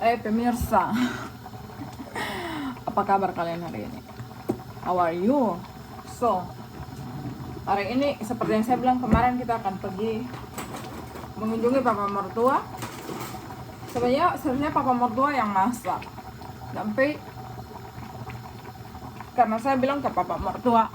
Pemirsa, apa kabar kalian hari ini? How are you? So, hari ini seperti yang saya bilang kemarin, kita akan pergi mengunjungi papa mertua. Sebenarnya papa mertua yang masak, tapi karena saya bilang ke papa mertua,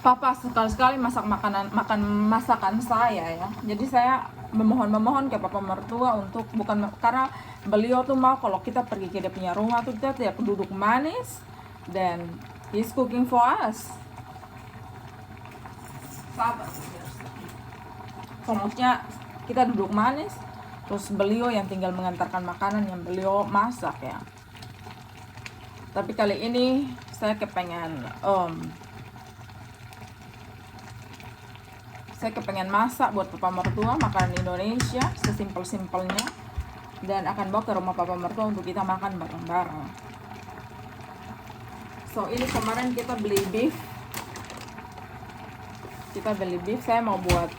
papa sekali-sekali makan masakan saya ya. Jadi saya memohon ke papa mertua untuk, bukan karena beliau tuh mau kalau kita pergi ke dia punya rumah tuh kita tidak duduk manis, dan he's cooking for us. Sabar, maksudnya kita duduk manis, terus beliau yang tinggal mengantarkan makanan yang beliau masak ya. Tapi kali ini saya kepengen masak buat papa mertua makanan Indonesia sesimpel-simpelnya, dan akan bawa ke rumah papa mertua untuk kita makan bareng-bareng. So ini kemarin kita beli beef. Saya mau buat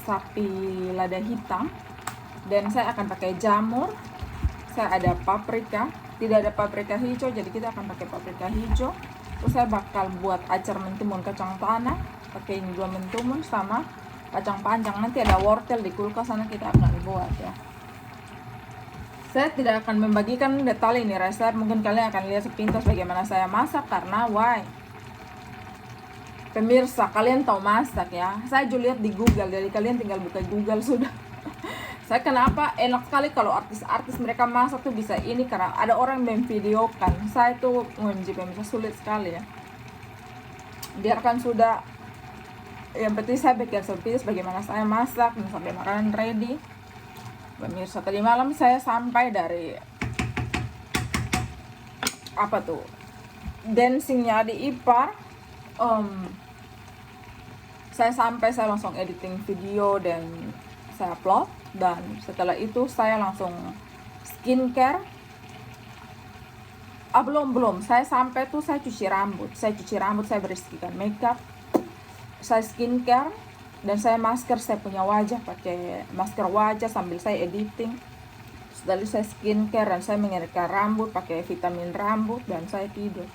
sapi lada hitam, dan saya akan pakai jamur. Saya ada paprika, tidak ada paprika hijau, jadi kita akan pakai paprika hijau. Terus saya bakal buat acar mentimun kacang tanah, pakai ini 2 mentimun sama kacang panjang. Nanti ada wortel di kulkas sana, kita akan buat ya. Saya tidak akan membagikan detail ini resep, mungkin kalian akan lihat sepintas bagaimana saya masak, karena why? Pemirsa, kalian tahu masak ya. Saya juga lihat di Google, jadi kalian tinggal buka Google sudah. Saya kenapa enak sekali kalau artis-artis mereka masak tuh bisa ini, karena ada orang memvideokan. Saya tuh pemirsa sulit sekali ya. Biarkan sudah, yang penting saya bikin sepintas bagaimana saya masak dan sampai makanan ready. Pemirsa, tadi malam saya sampai dari dancingnya di Ipar. Saya langsung editing video dan saya upload, dan setelah itu saya langsung skincare. Belum, saya sampai tuh saya cuci rambut, saya bersihkan makeup, saya skincare, dan saya masker. Saya punya wajah, pakai masker wajah sambil saya editing. Setelah saya skincare dan saya mengeringkan rambut pakai vitamin rambut, dan saya tidur.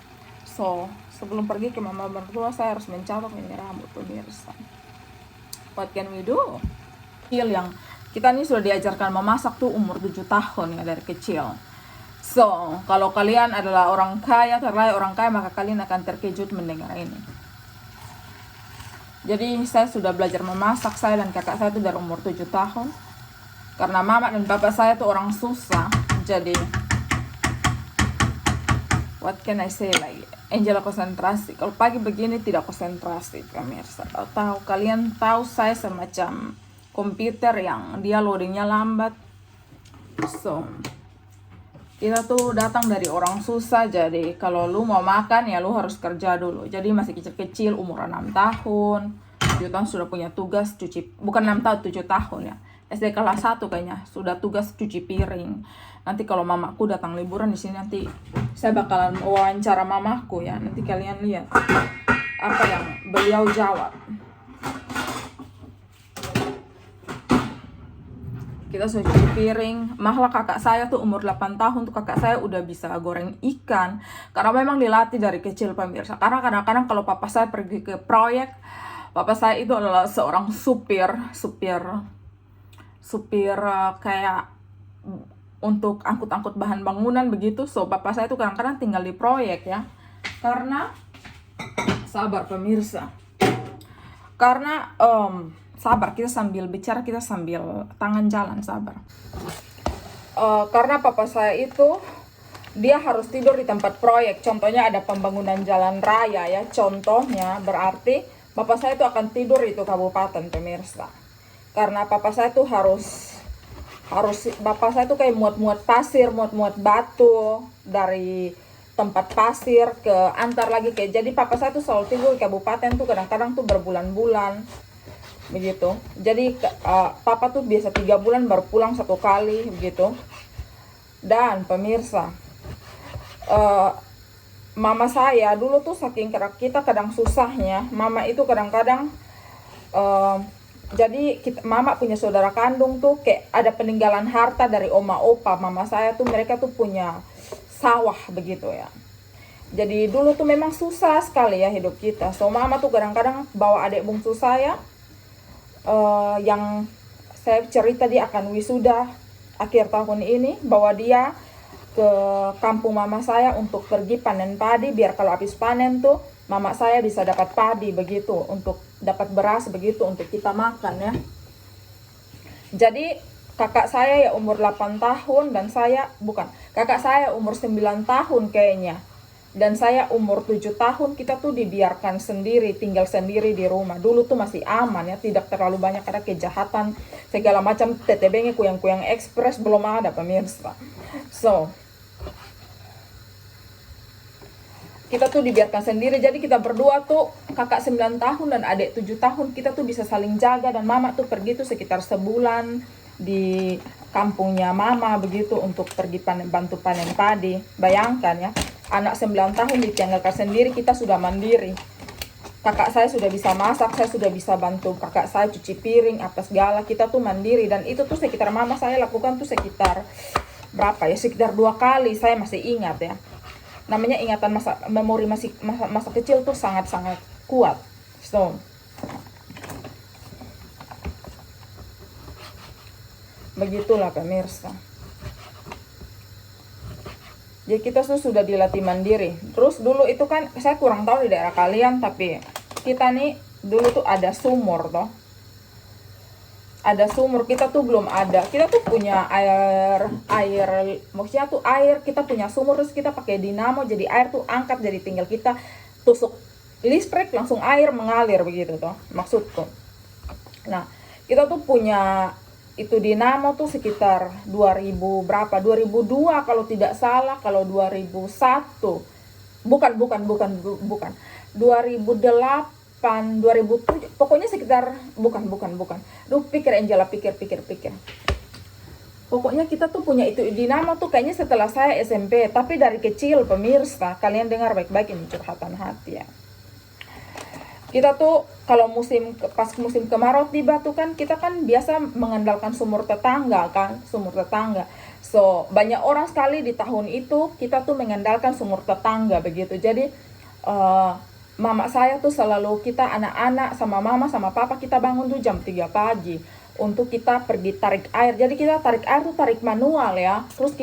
So sebelum pergi ke mama mertua saya harus mencatok ini rambut, pemirsa. What can we do? Yang kita ini sudah diajarkan memasak tuh umur 7 tahun ya, dari kecil. So kalau kalian adalah orang kaya, terlahir orang kaya, maka kalian akan terkejut mendengar ini. Jadi saya sudah belajar memasak, saya dan kakak saya itu dari umur 7 tahun. Karena mama dan bapak saya tuh orang susah. Jadi what can I say lagi? Angela konsentrasi. Kalau pagi begini tidak konsentrasi, pemirsa. Kalian tahu saya semacam komputer yang dia loadingnya lambat. So kita tuh datang dari orang susah, jadi kalau lu mau makan ya lu harus kerja dulu. Jadi masih kecil-kecil, umur 6 tahun, 7 tahun sudah punya tugas cuci, bukan 6 tahun, 7 tahun ya. SD kelas 1 kayaknya sudah tugas cuci piring. Nanti kalau mamaku datang liburan di sini, nanti saya bakalan wawancara mamaku ya. Nanti kalian lihat apa yang beliau jawab. Kita sudah cuci piring. Malah kakak saya tuh umur 8 tahun tuh kakak saya udah bisa goreng ikan, karena memang dilatih dari kecil, pemirsa. Karena kadang-kadang kalau papa saya pergi ke proyek, papa saya itu adalah seorang supir kayak untuk angkut-angkut bahan bangunan begitu. So papa saya tuh kadang-kadang tinggal di proyek ya. Karena sabar pemirsa, karena sabar, kita sambil bicara, kita sambil tangan jalan, sabar. Karena papa saya itu dia harus tidur di tempat proyek. Contohnya ada pembangunan jalan raya ya, contohnya, berarti papa saya itu akan tidur itu kabupaten, pemirsa. Karena papa saya tuh harus bapak saya tuh kayak muat pasir, muat batu dari tempat pasir ke antar lagi ke. Jadi papa saya tuh selalu tidur di kabupaten tuh, kadang-kadang tuh berbulan-bulan begitu. Jadi papa tuh biasa 3 bulan baru pulang 1 kali begitu. Dan pemirsa, mama saya dulu tuh saking kita kadang susahnya, mama itu kadang-kadang Jadi mama punya saudara kandung tuh kayak ada peninggalan harta dari oma opa mama saya tuh, mereka tuh punya sawah begitu ya. Jadi dulu tuh memang susah sekali ya hidup kita. So mama tuh kadang-kadang bawa adik bungsu saya, yang saya cerita dia akan wisuda akhir tahun ini, bawa dia ke kampung mama saya untuk pergi panen padi, biar kalau habis panen tuh mama saya bisa dapat padi begitu, untuk dapat beras begitu untuk kita makan ya. Jadi kakak saya ya umur 8 tahun dan kakak saya umur 9 tahun kayaknya. Dan saya umur 7 tahun, kita tuh dibiarkan sendiri, tinggal sendiri di rumah. Dulu tuh masih aman ya, tidak terlalu banyak ada kejahatan, segala macam. TTB-nya kuyang-kuyang ekspres belum ada pemirsa. So, kita tuh dibiarkan sendiri, jadi kita berdua tuh, kakak 9 tahun dan adik 7 tahun, kita tuh bisa saling jaga. Dan mama tuh pergi tuh sekitar sebulan di kampungnya mama begitu untuk pergi bantu panen padi. Bayangkan ya, anak 9 tahun ditinggalkan sendiri, kita sudah mandiri. Kakak saya sudah bisa masak, saya sudah bisa bantu kakak saya cuci piring, apa segala, kita tuh mandiri. Dan itu tuh sekitar mama saya lakukan tuh sekitar berapa ya, sekitar 2 kali, saya masih ingat ya. Namanya ingatan memori masa kecil tuh sangat-sangat kuat. So, begitulah pemirsa. Jadi kita tuh sudah dilatih mandiri. Terus dulu itu kan, saya kurang tahu di daerah kalian, tapi kita nih dulu tuh ada sumur toh. Ada sumur, kita tuh belum ada. Kita tuh punya air, maksudnya tuh air, kita punya sumur, terus kita pakai dinamo, jadi air tuh angkat, jadi tinggal kita tusuk listrik, langsung air mengalir begitu toh, maksudku. Nah, kita tuh punya itu dinamo tuh sekitar 2000 berapa, 2002 kalau tidak salah, kalau 2001 bukan 2008 2007, pokoknya sekitar bukan. Duh, pikir Angela, pikir. Pokoknya kita tuh punya itu dinamo tuh kayaknya setelah saya SMP, tapi dari kecil pemirsa, kalian dengar baik-baik ini curhatan hati ya. Kita tuh kalau pas musim kemarau tiba tuh kan, kita kan biasa mengandalkan sumur tetangga kan, So, banyak orang sekali di tahun itu kita tuh mengandalkan sumur tetangga begitu. Jadi mama saya tuh selalu, kita anak-anak sama mama sama papa, kita bangun tuh jam 3 pagi untuk kita pergi tarik air. Jadi kita tarik air tuh tarik manual ya. Terus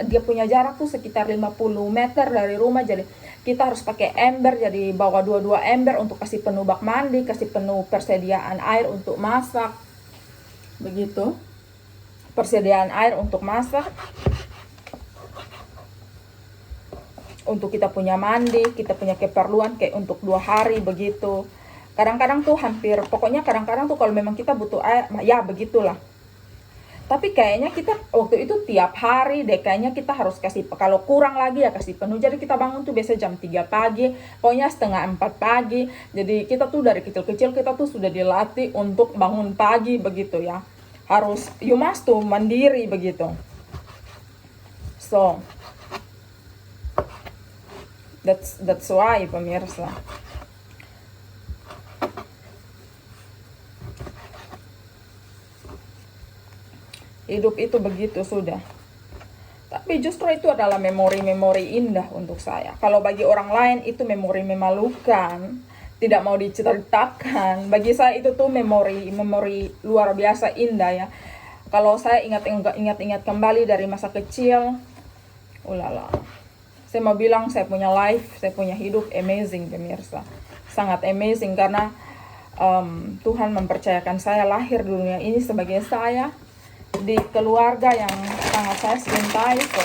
dia punya jarak tuh sekitar 50 meter dari rumah. Jadi kita harus pakai ember, jadi bawa 2 ember untuk kasih penuh bak mandi, kasih penuh persediaan air untuk masak. Begitu. Persediaan air untuk masak. Untuk kita punya mandi, kita punya keperluan kayak untuk 2 hari begitu. Kadang-kadang tuh kadang-kadang tuh kalau memang kita butuh air, ya begitulah. Tapi kayaknya kita waktu itu tiap hari deh, kayaknya kita harus kasih, kalau kurang lagi ya kasih penuh. Jadi kita bangun tuh biasa jam 3 pagi, pokoknya setengah 4 pagi. Jadi kita tuh dari kecil-kecil kita tuh sudah dilatih untuk bangun pagi begitu ya. Harus, you must tuh mandiri begitu. So, that's why pemirsa. Hidup itu begitu sudah. Tapi justru itu adalah memori-memori indah untuk saya. Kalau bagi orang lain itu memori memalukan, tidak mau diceritakan. Bagi saya itu tuh memori luar biasa indah ya. Kalau saya ingat kembali dari masa kecil, ulala. Saya mau bilang saya punya life, saya punya hidup amazing pemirsa. Sangat amazing karena Tuhan mempercayakan saya lahir di dunia ini sebagai saya di keluarga yang sangat saya cintai. So,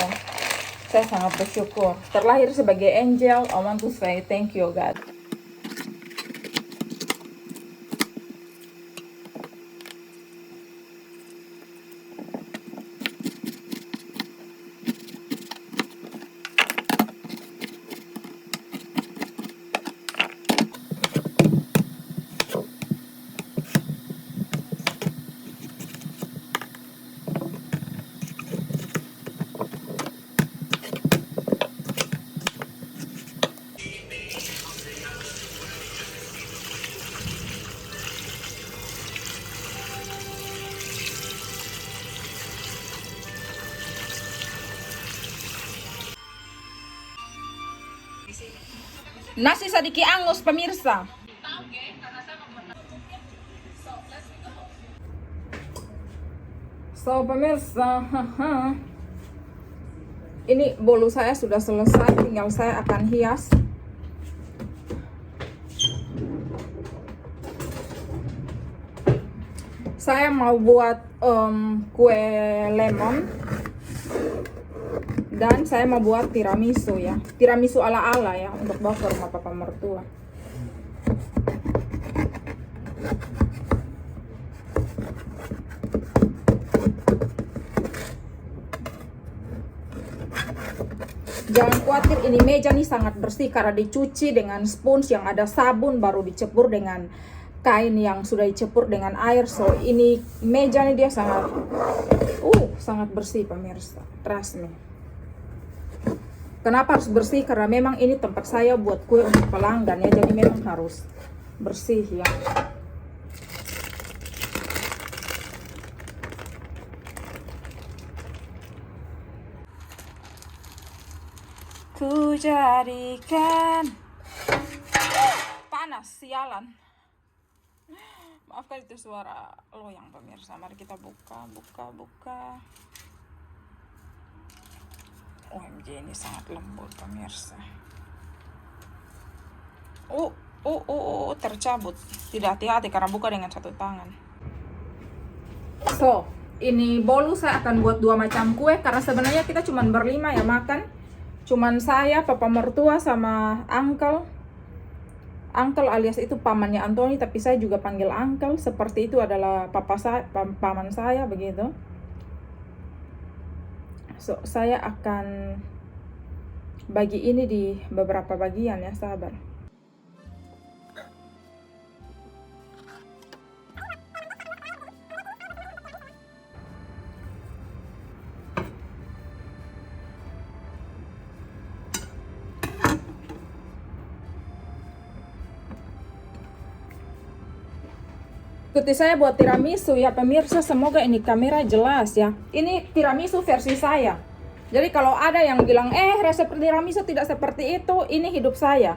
saya sangat bersyukur. Terlahir sebagai angel, I want to say thank you God. Nasi sedikit angus pemirsa. So pemirsa, ini bolu saya sudah selesai, tinggal saya akan hias. Saya mau buat kue lemon dan saya mau buat tiramisu ya, tiramisu ala-ala ya, untuk bawa ke rumah papa mertua. Jangan khawatir, ini meja nih sangat bersih karena dicuci dengan spons yang ada sabun, baru dicepur dengan kain yang sudah dicepur dengan air. So ini meja nih dia sangat bersih pemirsa, trust me. Kenapa harus bersih? Karena memang ini tempat saya buat kue untuk pelanggan ya, jadi memang harus bersih ya. Ku jadikan panas, sialan. Maafkan itu suara loyang pemirsa. Mari kita buka. OMG, ini sangat lembut pemirsa. Tercabut. Tidak hati-hati karena buka dengan satu tangan. So, ini bolu saya akan buat 2 macam kue karena sebenarnya kita cuma berlima ya makan. Cuman saya, papa mertua sama uncle alias itu pamannya Antoni, tapi saya juga panggil uncle, seperti itu adalah paman saya begitu. So, saya akan bagi ini di beberapa bagian ya, sabar. Ikuti saya buat tiramisu ya pemirsa, semoga ini kamera jelas ya. Ini tiramisu versi saya. Jadi kalau ada yang bilang resep tiramisu tidak seperti itu, ini hidup saya.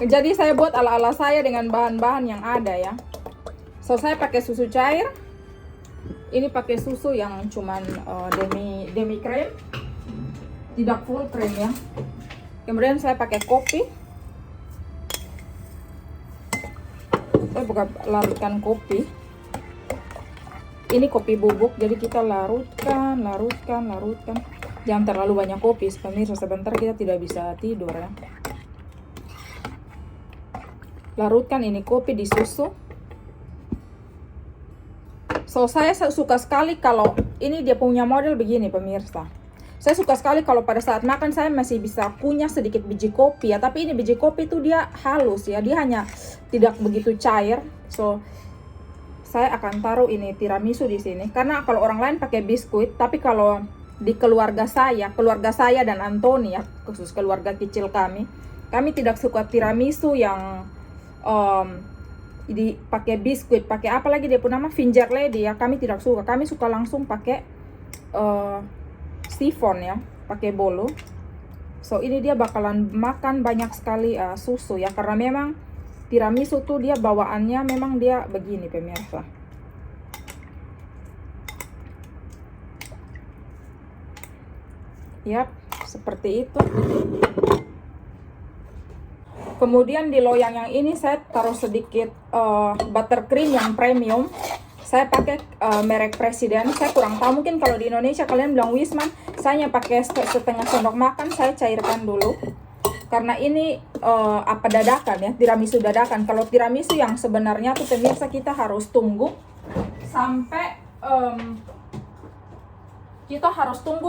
Jadi saya buat ala-ala saya dengan bahan-bahan yang ada ya. So saya pakai susu cair. Ini pakai susu yang cuman demi cream, tidak full cream ya. Kemudian saya pakai kopi. Saya bukan larutkan kopi. Ini kopi bubuk, jadi kita larutkan. Jangan terlalu banyak kopi, pemirsa, sebentar kita tidak bisa tidur ya. Larutkan ini kopi di susu. So saya suka sekali kalau ini dia punya model begini pemirsa. Saya suka sekali kalau pada saat makan saya masih bisa punya sedikit biji kopi ya. Tapi ini biji kopi itu dia halus ya. Dia hanya tidak begitu cair. So saya akan taruh ini tiramisu di sini. Karena kalau orang lain pakai biskuit, tapi kalau di keluarga saya dan Antoni ya, khusus keluarga kecil kami tidak suka tiramisu yang pakai biskuit, pakai apa lagi dia pun nama finger lady ya. Kami tidak suka. Kami suka langsung pakai sifon ya, pakai bolu. So ini dia bakalan makan banyak sekali susu ya, karena memang tiramisu tuh dia bawaannya memang dia begini pemirsa. Yap, seperti itu. Kemudian di loyang yang ini saya taruh sedikit buttercream yang premium. Saya pakai merek Presiden. Saya kurang tahu, mungkin kalau di Indonesia kalian bilang Wisman. Saya pakai setengah sendok makan. Saya cairkan dulu. Karena ini dadakan ya, tiramisu dadakan. Kalau tiramisu yang sebenarnya tuh pemirsa kita harus tunggu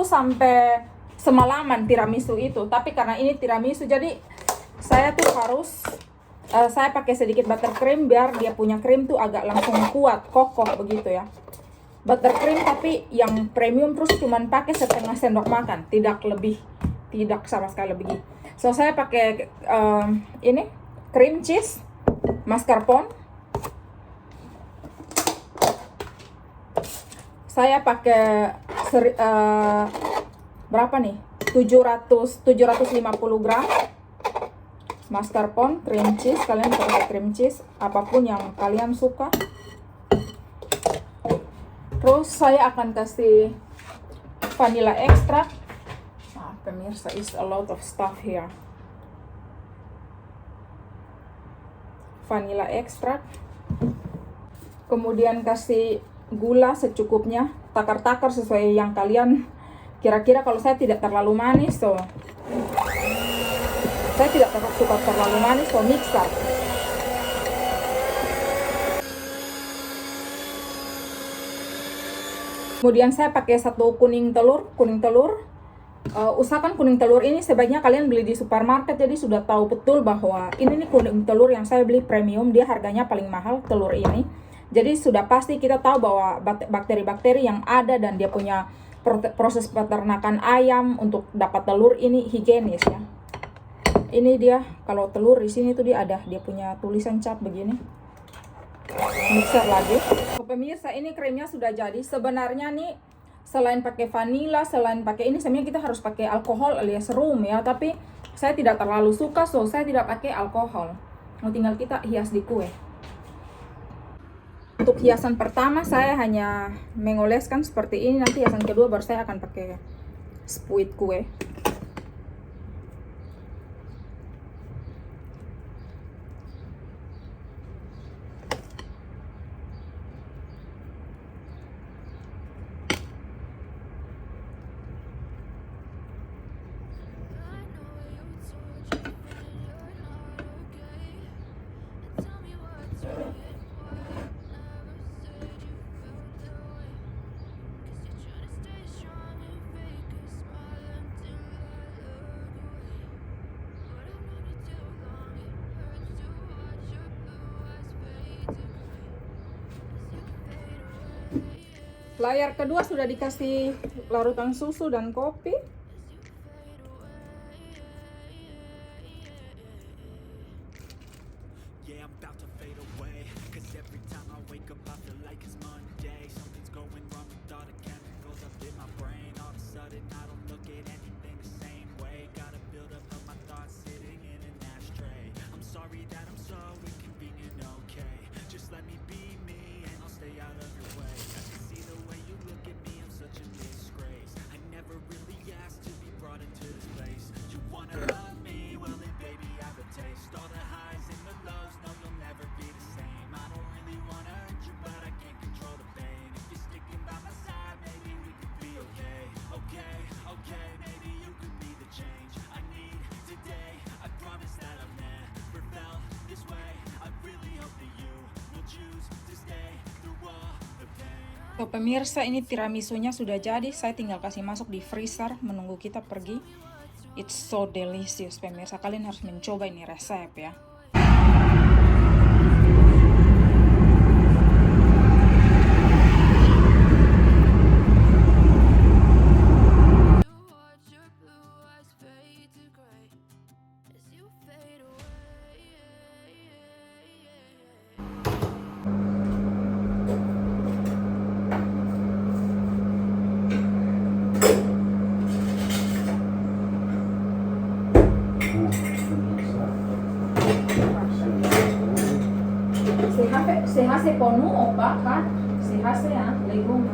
sampai semalaman tiramisu itu. Tapi karena ini tiramisu, jadi saya tuh harus saya pakai sedikit buttercream biar dia punya krim tuh agak langsung kuat, kokoh begitu ya. Buttercream tapi yang premium, terus cuman pakai setengah sendok makan, tidak lebih, tidak sama sekali lebih. So saya pakai ini cream cheese mascarpone. Saya pakai berapa nih? 750 gram. mascarpone, cream cheese, kalian bisa pakai cream cheese, apapun yang kalian suka. Terus saya akan kasih vanilla extract. Nah, pemirsa, is a lot of stuff here. Vanilla extract. Kemudian kasih gula secukupnya, takar-takar sesuai yang kalian kira-kira. Kalau saya tidak terlalu manis, so saya tidak suka terlalu manis, so mixer. Kemudian saya pakai 1 kuning telur. Usahakan kuning telur ini sebaiknya kalian beli di supermarket, jadi sudah tahu betul bahwa ini nih kuning telur yang saya beli premium, dia harganya paling mahal telur ini. Jadi sudah pasti kita tahu bahwa bakteri-bakteri yang ada dan dia punya proses peternakan ayam untuk dapat telur ini higienis ya. Ini dia, kalau telur di sini tuh dia punya tulisan cap begini. Mixer lagi. Pemirsa, ini krimnya sudah jadi. Sebenarnya nih selain pakai vanilla, selain pakai ini, sebenarnya kita harus pakai alkohol alias rum ya, tapi saya tidak terlalu suka, so saya tidak pakai alkohol. Tinggal kita hias di kue. Untuk hiasan pertama saya hanya mengoleskan seperti ini, nanti hiasan kedua baru saya akan pakai spuit kue. Layar kedua sudah dikasih larutan susu dan kopi. So, pemirsa, ini tiramisunya sudah jadi. Saya tinggal kasih masuk di freezer menunggu kita pergi. It's so delicious, pemirsa. Kalian harus mencoba ini resep ya. Se hace con nu o papa, se hace legume.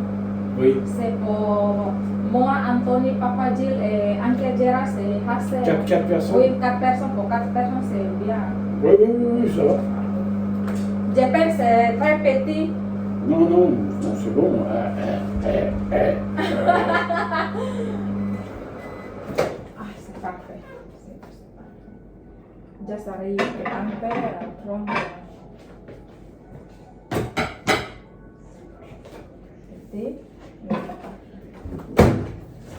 Oui. C'est pour moi, Anthony, Papa Gilles et Ankia Gera, se hace. 4 personnes. Oui, 4 personnes. Pour 4 personnes, c'est bien. Oui, ça va. J'espère que c'est très petit. Non, c'est bon. Ah, c'est parfait. Ya sabéis que antes era tronco.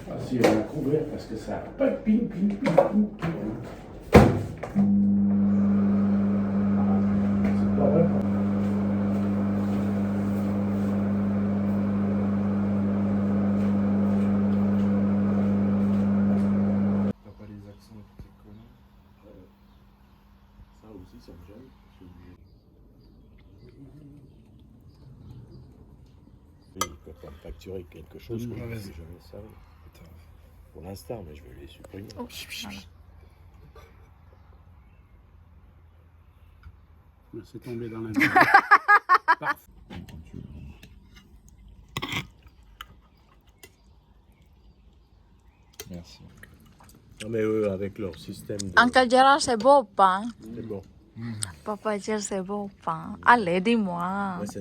Ah, si, on a couvert parce que ça n'a pas de ping. C'est pas vrai. T'as pas les accents et toutes ces conneries. Ça aussi, ça me gêne. Je suis obligé. Oui, ils peuvent pas me facturer quelque chose que je ne suis jamais servi. Pour l'instant, mais je vais les supprimer. Oh, voilà. C'est tombé dans la main. Parfait. Merci. Non mais eux, avec leur système de... Uncle Gerald, c'est beau pain. C'est bon. Papa Gerald, c'est beau pain. Allez, dis-moi. Ouais, c'est-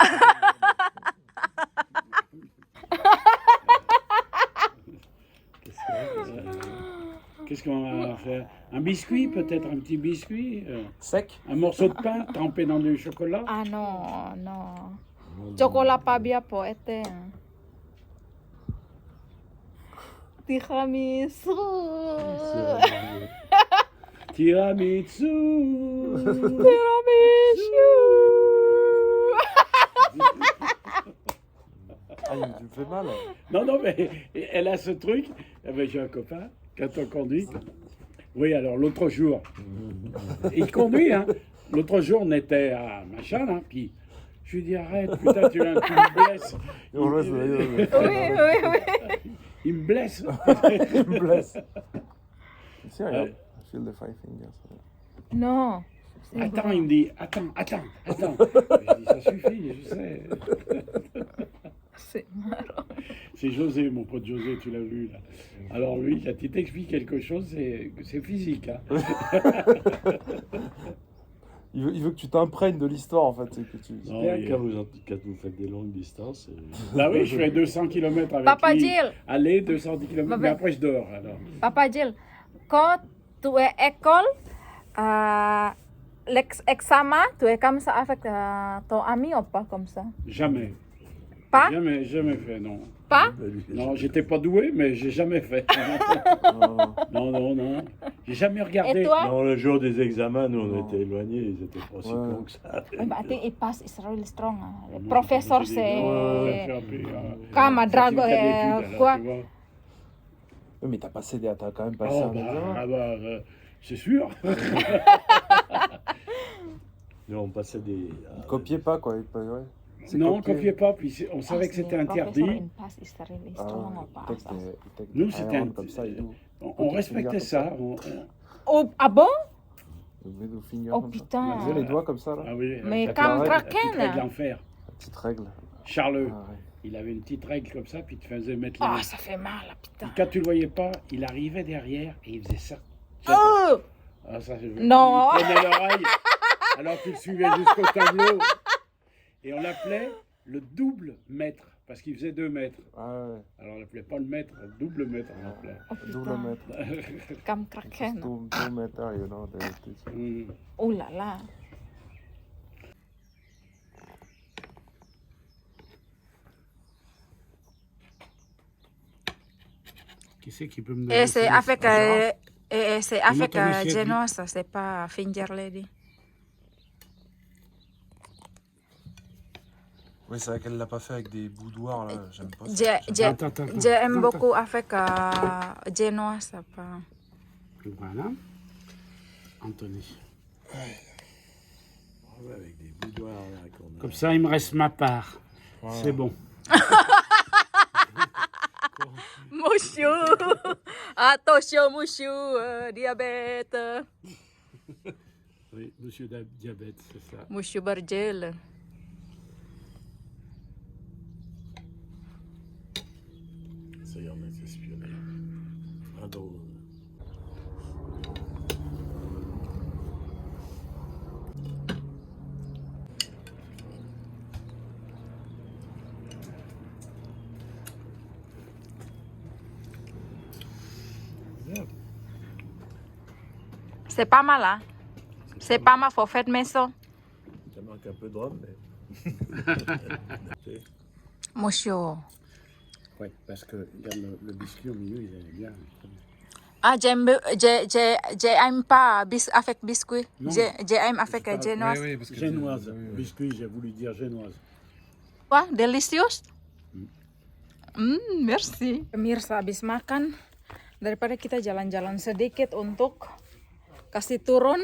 Qu'est-ce qu'on va faire? Un biscuit, peut-être un petit biscuit? Sec. Un morceau de pain trempé dans du chocolat? Ah non, non. Chocolat pas bien pour été. Tiramisu. Tiramisu. Tiramisu. Ah, tu me fais mal. Non, non, mais elle a ce truc. J'ai un copain, quand on conduit. Oui, alors l'autre jour, il conduit, hein. L'autre jour, on était à machin, là, puis je lui dis arrête, putain, tu me blesses. Oui. Il me blesse. Il me blesse. Ici, regarde. I feel the five fingers. Non. Attends, il me dit, attends. Je dis, ça suffit, je sais. C'est marrant. C'est José, mon pote José, tu l'as vu là. Alors lui, quand il t'explique quelque chose, c'est physique. Hein. Il veut que tu t'imprègnes de l'histoire, en fait. C'est que tu... Non, Bien, il- quand vous faites des longues distances, Bah oui, je fais 200 km avec Papa lui. Gilles. Allez, 210 km, Papa- mais après je dors alors. Papa Gilles, quand tu es école, l'examen, tu es comme ça avec ton ami ou pas comme ça? Jamais. Pas? Jamais fait, non. Pas? Non, j'étais pas doué, mais j'ai jamais fait. Non. J'ai jamais regardé. Et toi? non, le jour des examens, nous on Non. était éloignés, ils étaient pas si Ouais. cons que ça. Berarti IPAS is really strong. Le Non, professeur, j'ai des- c'est... j'ai fait un peu, Comme Drago, certificat d'études, alors, quoi? tu vois. Oui, mais t'as quand même passé Oh, un examen. c'est sûr. Nous on passait des... Copiez pas, quoi. Ouais. C'est Non, on copié. copiait pas, puis on savait que c'était interdit. IPAS is really Ah, strong. il take Nous, the c'était iron un- comme ça et tout. On respectait ça. Oh, ah bon? Le middle finger Oh comme ça. putain. Tu sais, les doigts comme ça, là. Ah oui, Mais avec comme la la petite règle Kraken. en fer. La petite règle. Charles, Ah, ouais. il avait une petite règle comme ça, puis il te faisait mettre les Ah, mains. ça fait mal, putain. Quand tu le voyais pas, il arrivait derrière et il faisait ça. Oh! Ah, ça, Non. Il prenait l'oreille, alors tu le suivais jusqu'au tableau. Et on l'appelait le double maître, parce qu'il faisait 2 mètres. Ah, ouais. Alors on l'appelait pas le maître, le double maître on l'appelait. Oh Double putain. mètre. Comme Kraken. 2 meter, you know. Hmm. Oh là là. Qui c'est qui peut me donner Et c'est ça? avec, et c'est avec Comment t'as réussi à Genoa, ça, c'est pas Finger Lady. Oui, c'est vrai qu'elle l'a pas fait avec des boudoirs, là. J'aime pas ça. Attends. J'aime beaucoup avec Genoa, ça pas. Voilà. Anthony. Ouais, avec des boudoirs là, qu'on a... Comme ça, il me reste ma part. Voilà. C'est bon. Mushu! Attention, Mushu! Diabète! Oui, monsieur Diabète, c'est ça. Mushu bergel. Ça y est, on a été espionné. Un drone. C'est pas mal, hein? C'est pas mal, faut faire maison. Ça manque un peu de rhum, mais... Mushu. Oui, parce que regarde, le biscuit au milieu, il allait bien. Ah, j'aime pas avec biscuit. Non. J'aime avec Genoa. Génoise. Biscuit, j'ai voulu dire génoise. Wah, delicious. Merci. Pemirsa, habis makan, daripada kita jalan-jalan sedikit untuk kasih turun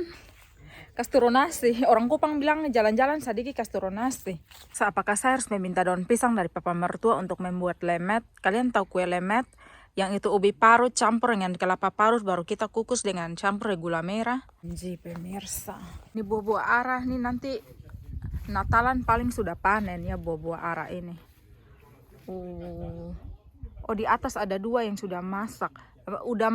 nasi. Orang Kupang bilang jalan-jalan sedikit kasih turun nasi. Apakah saya harus meminta daun pisang dari papa mertua untuk membuat lemet? Kalian tahu kue lemet? Yang itu ubi parut campur dengan kelapa parut, baru kita kukus dengan campur gula merah. Ji pemirsa, ini buah-buah arah nih nanti Natalan paling sudah panen ya buah-buah arah ini. Oh di atas ada 2 yang sudah masak, sudah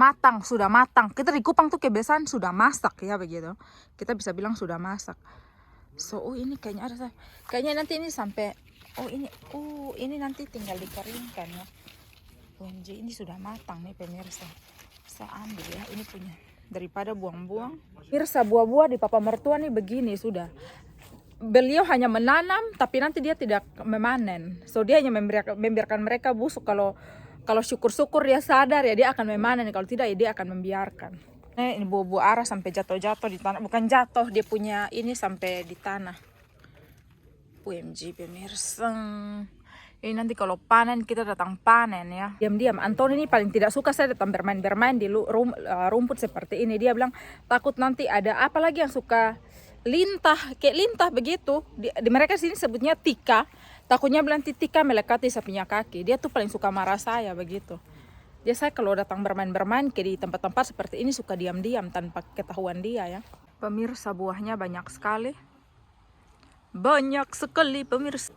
matang. Kita di Kupang tuh kebiasaan sudah masak ya begitu. Kita bisa bilang sudah masak. So ini kayaknya nanti ini sampai ini nanti tinggal dikeringkan ya. OMG, ini sudah matang nih pemirsa. Saya ambil ya, ini punya. Daripada buang-buang. Pemirsa, buah-buah di papa mertua nih begini sudah. Beliau hanya menanam, tapi nanti dia tidak memanen. So dia hanya membiarkan mereka busuk. Kalau syukur-syukur dia sadar ya dia akan memanen. Kalau tidak ya dia akan membiarkan. Ini buah-buah arah sampai jatuh-jatuh di tanah. Bukan jatuh, dia punya ini sampai di tanah. OMG pemirsa. Ini nanti kalau panen kita datang panen ya. Diam-diam. Antoni ini paling tidak suka saya datang bermain-bermain di rumput seperti ini. Dia bilang takut nanti ada apa lagi yang suka kayak lintah begitu. Di mereka sini sebutnya tika. Takutnya bilang tika melekati sapinya kaki. Dia tuh paling suka marah saya begitu. Dia saya kalau datang bermain-bermain ke di tempat-tempat seperti ini suka diam-diam tanpa ketahuan dia ya. Pemirsa, buahnya banyak sekali. Banyak sekali pemirsa.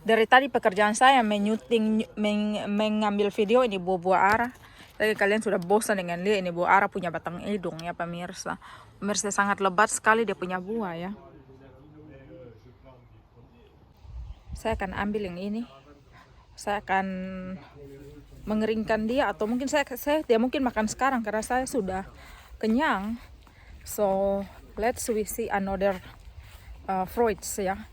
Dari tadi pekerjaan saya mengambil video ini buah-buah arah. Tapi kalian sudah bosan dengan lihat ini buah arah punya batang hidung ya pemirsa. Pemirsa sangat lebat sekali dia punya buah ya. Saya akan ambil yang ini. Saya akan mengeringkan dia atau mungkin saya dia mungkin makan sekarang karena saya sudah kenyang. So let's see another fruits ya.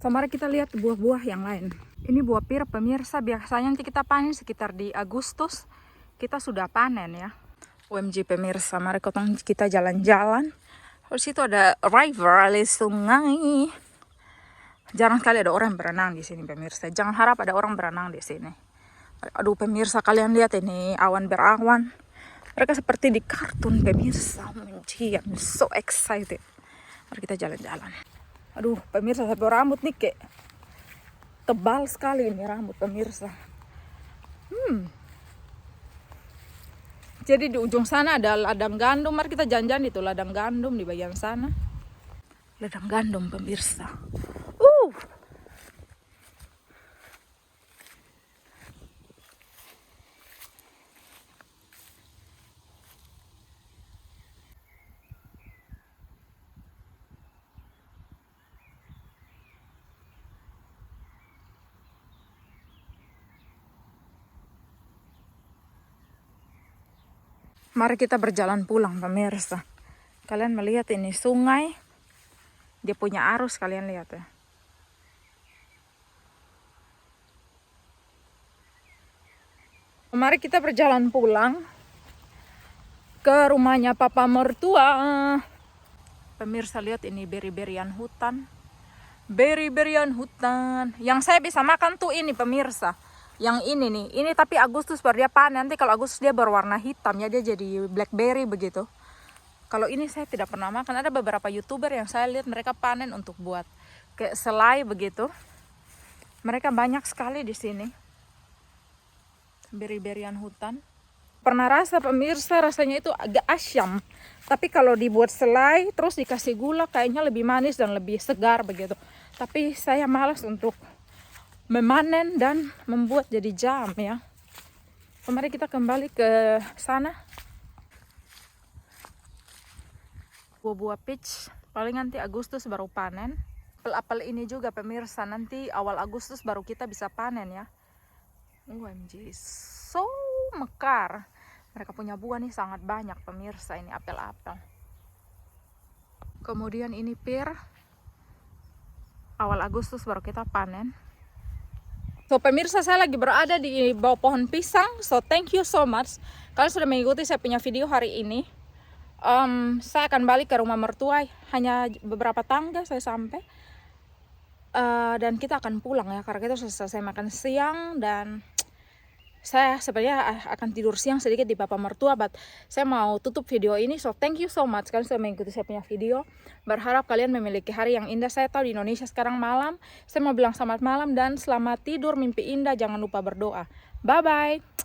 So, mari kita lihat buah-buah yang lain. Ini buah pir pemirsa, biasanya nanti kita panen sekitar di Agustus. Kita sudah panen ya. OMG pemirsa, mari kita jalan-jalan. Di situ ada river, alias sungai. Jarang sekali ada orang berenang di sini pemirsa. Jangan harap ada orang berenang di sini. Aduh pemirsa, kalian lihat ini awan berawan. Mereka seperti di kartun pemirsa. OMG, I'm so excited. Mari kita jalan-jalan. Aduh pemirsa, sampai rambut nih kayak tebal sekali ini rambut pemirsa. Jadi di ujung sana ada ladang gandum. Mari kita jalan-jalan itu ladang gandum di bagian sana. Ladang gandum pemirsa. Mari kita berjalan pulang pemirsa. Kalian melihat ini sungai. Dia punya arus, kalian lihat ya. Mari kita berjalan pulang ke rumahnya papa mertua. Pemirsa lihat ini beri-berian hutan. Beri-berian hutan. Yang saya bisa makan tuh ini pemirsa. Yang ini nih, ini tapi Agustus baru dia panen. Nanti kalau Agustus dia berwarna hitam ya, dia jadi blackberry begitu. Kalau ini saya tidak pernah makan. Ada beberapa YouTuber yang saya lihat mereka panen untuk buat kayak selai begitu. Mereka banyak sekali di sini. Beri-berian hutan. Pernah rasa pemirsa, rasanya itu agak asyam. Tapi kalau dibuat selai terus dikasih gula kayaknya lebih manis dan lebih segar begitu. Tapi saya malas untuk memanen dan membuat jadi jam ya. Mari kita kembali ke sana. Buah-buah peach paling nanti Agustus baru panen. Apel-apel ini juga pemirsa nanti awal Agustus baru kita bisa panen ya. OMG, so mekar. Mereka punya buah nih sangat banyak pemirsa, ini apel-apel. Kemudian ini pir. Awal Agustus baru kita panen. So pemirsa, saya lagi berada di bawah pohon pisang. So thank you so much. Kalian sudah mengikuti saya punya video hari ini. Saya akan balik ke rumah mertua. Hanya beberapa tangga saya sampai. Dan kita akan pulang ya. Karena kita sudah selesai makan siang. Dan saya sebenarnya akan tidur siang sedikit di bapak mertua, but saya mau tutup video ini. So thank you so much kalian sudah mengikuti saya punya video. Berharap kalian memiliki hari yang indah. Saya tahu di Indonesia sekarang malam. Saya mau bilang selamat malam dan selamat tidur, mimpi indah. Jangan lupa berdoa. Bye bye.